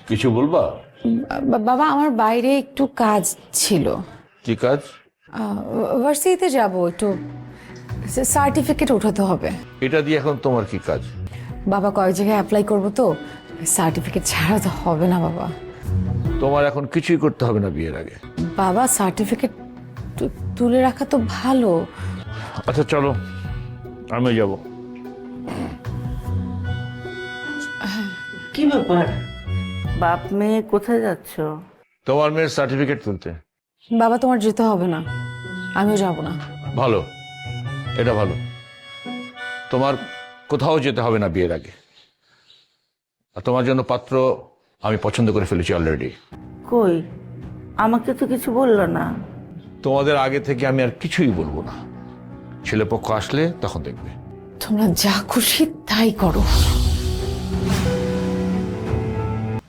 কিছু বলবা? বাবা আমার বাইরে একটু কাজ ছিল। কি কাজ? ভার্সিটিতে যাব, একটু সার্টিফিকেট উঠাতে হবে। এটা দিয়ে এখন তোমার কি কাজ? বাবা কয়েক জায়গায় অ্যাপ্লাই করবো তো, সার্টিফিকেট ছাড়া তো হবে না বাবা। তোমার এখন কিছুই করতে হবে না বিয়ের আগে। বাবা সার্টিফিকেট তুলে রাখা তো ভালো। আচ্ছা চলো, আমি যাব। কি ব্যাপার, বাপ মেয়ে কোথায় যাচ্ছ? তোমার মেয়ের সার্টিফিকেট তুলতে। বাবা তোমার যেতে হবে না, আমিও যাব না। ভালো, এটা ভালো। তোমার কোথাও যেতে হবে না বিয়ের আগে। আর তোমার জন্য পাত্র আমি পছন্দ করে ফেলেছি অলরেডি। কই, আমাকে তো কিছু বললো না। তোমাদের আগে থেকে আমি আর কিছুই বলবো না। ছেলেপক্ষ আসলে তখন দেখবে। তোমরা যা খুশি তাই করো।